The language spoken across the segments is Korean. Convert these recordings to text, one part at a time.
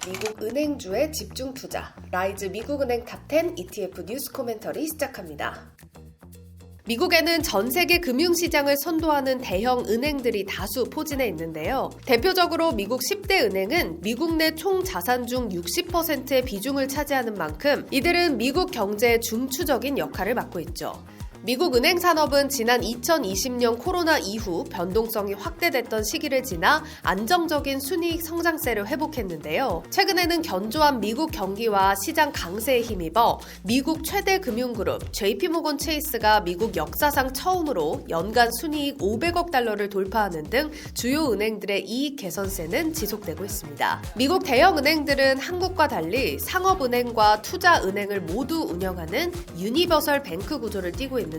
미국 은행주의 집중 투자, 라이즈 미국은행 탑10 ETF 뉴스 코멘터리 시작합니다. 미국에는 전 세계 금융시장을 선도하는 대형 은행들이 다수 포진해 있는데요. 대표적으로 미국 10대 은행은 미국 내 총 자산 중 60%의 비중을 차지하는 만큼 이들은 미국 경제의 중추적인 역할을 맡고 있죠. 미국 은행 산업은 지난 2020년 코로나 이후 변동성이 확대됐던 시기를 지나 안정적인 순이익 성장세를 회복했는데요. 최근에는 견조한 미국 경기와 시장 강세에 힘입어 미국 최대 금융그룹 JP모건 체이스가 미국 역사상 처음으로 연간 순이익 500억 달러를 돌파하는 등 주요 은행들의 이익 개선세는 지속되고 있습니다. 미국 대형 은행들은 한국과 달리 상업은행과 투자은행을 모두 운영하는 유니버설 뱅크 구조를 띠고 있는데요.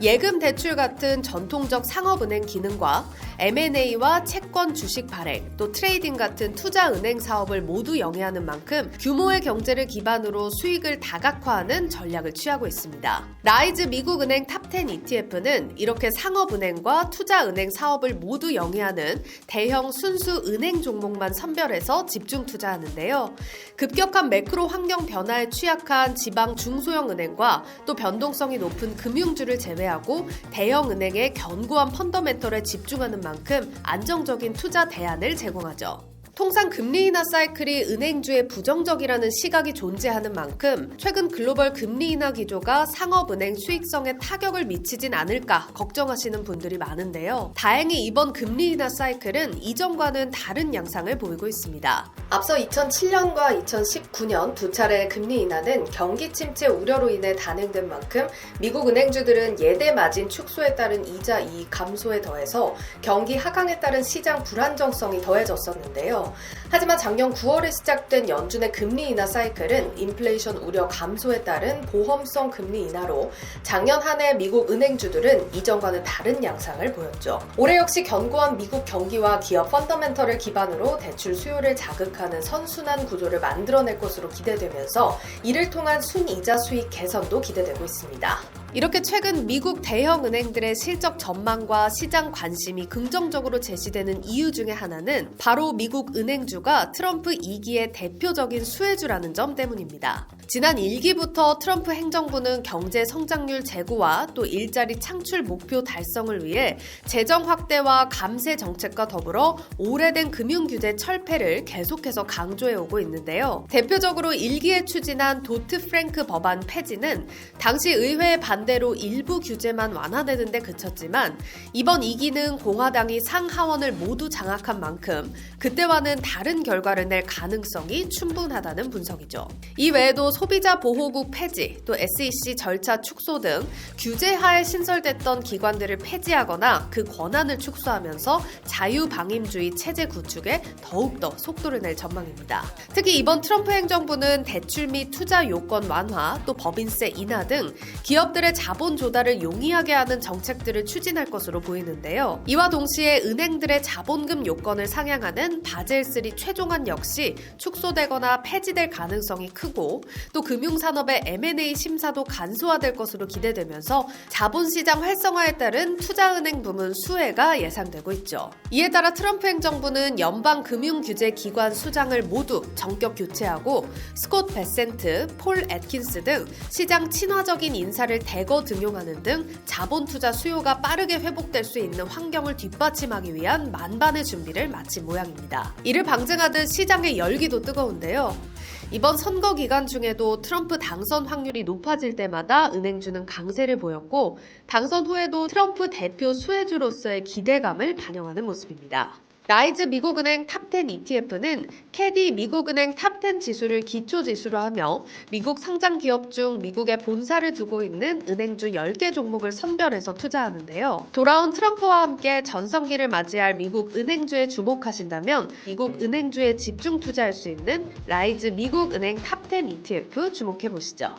예금 대출 같은 전통적 상업은행 기능과 M&A와 채권 주식 발행, 또 트레이딩 같은 투자은행 사업을 모두 영위하는 만큼 규모의 경제를 기반으로 수익을 다각화하는 전략을 취하고 있습니다. 라이즈 미국은행 탑10 ETF는 이렇게 상업은행과 투자은행 사업을 모두 영위하는 대형 순수 은행 종목만 선별해서 집중 투자하는데요. 급격한 매크로 환경 변화에 취약한 지방 중소형 은행과 또 변동성이 높은 금융주를 제외하고 대형 은행의 견고한 펀더멘털에 집중하는 만큼 안정적인 투자 대안을 제공하죠. 통상 금리 인하 사이클이 은행주에 부정적이라는 시각이 존재하는 만큼 최근 글로벌 금리 인하 기조가 상업은행 수익성에 타격을 미치진 않을까 걱정하시는 분들이 많은데요. 다행히 이번 금리 인하 사이클은 이전과는 다른 양상을 보이고 있습니다. 앞서 2007년과 2019년 두 차례의 금리 인하는 경기 침체 우려로 인해 단행된 만큼 미국 은행주들은 예대 마진 축소에 따른 이자 이익 감소에 더해서 경기 하강에 따른 시장 불안정성이 더해졌었는데요. 하지만 작년 9월에 시작된 연준의 금리 인하 사이클은 인플레이션 우려 감소에 따른 보험성 금리 인하로 작년 한 해 미국 은행주들은 이전과는 다른 양상을 보였죠. 올해 역시 견고한 미국 경기와 기업 펀더멘털을 기반으로 대출 수요를 자극하는 선순환 구조를 만들어낼 것으로 기대되면서 이를 통한 순이자 수익 개선도 기대되고 있습니다. 이렇게 최근 미국 대형 은행들의 실적 전망과 시장 관심이 긍정적으로 제시되는 이유 중에 하나는 바로 미국 은행주가 트럼프 2기의 대표적인 수혜주라는 점 때문입니다. 지난 1기부터 트럼프 행정부는 경제 성장률 제고와 또 일자리 창출 목표 달성을 위해 재정 확대와 감세 정책과 더불어 오래된 금융규제 철폐를 계속해서 강조해오고 있는데요. 대표적으로 1기에 추진한 도트 프랭크 법안 폐지는 당시 의회의 반대로 일부 규제만 완화되는 데 그쳤지만 이번 2기는 공화당이 상하원을 모두 장악한 만큼 그때와는 다른 결과를 낼 가능성이 충분하다는 분석이죠. 이 외에도 소비자 보호국 폐지, 또 SEC 절차 축소 등 규제하에 신설됐던 기관들을 폐지하거나 그 권한을 축소하면서 자유방임주의 체제 구축에 더욱더 속도를 낼 전망입니다. 특히 이번 트럼프 행정부는 대출 및 투자 요건 완화, 또 법인세 인하 등 기업들의 자본 조달을 용이하게 하는 정책들을 추진할 것으로 보이는데요. 이와 동시에 은행들의 자본금 요건을 상향하는 바젤3 최종안 역시 축소되거나 폐지될 가능성이 크고 또 금융산업의 M&A 심사도 간소화될 것으로 기대되면서 자본시장 활성화에 따른 투자은행 부문 수혜가 예상되고 있죠. 이에 따라 트럼프 행정부는 연방금융규제기관 수장을 모두 정격 교체하고 스콧 베센트, 폴 애킨스 등 시장 친화적인 인사를 대거 등용하는 등 자본투자 수요가 빠르게 회복될 수 있는 환경을 뒷받침하기 위한 만반의 준비를 마친 모양입니다. 이를 방증하듯 시장의 열기도 뜨거운데요. 이번 선거 기간 중에도 트럼프 당선 확률이 높아질 때마다 은행주는 강세를 보였고 당선 후에도 트럼프 대표 수혜주로서의 기대감을 반영하는 모습입니다. 라이즈 미국은행 탑10 ETF는 캐디 미국은행 탑10 지수를 기초 지수로 하며 미국 상장 기업 중 미국에 본사를 두고 있는 은행주 10개 종목을 선별해서 투자하는데요. 돌아온 트럼프와 함께 전성기를 맞이할 미국 은행주에 주목하신다면 미국 은행주에 집중 투자할 수 있는 라이즈 미국은행 탑10 ETF 주목해 보시죠.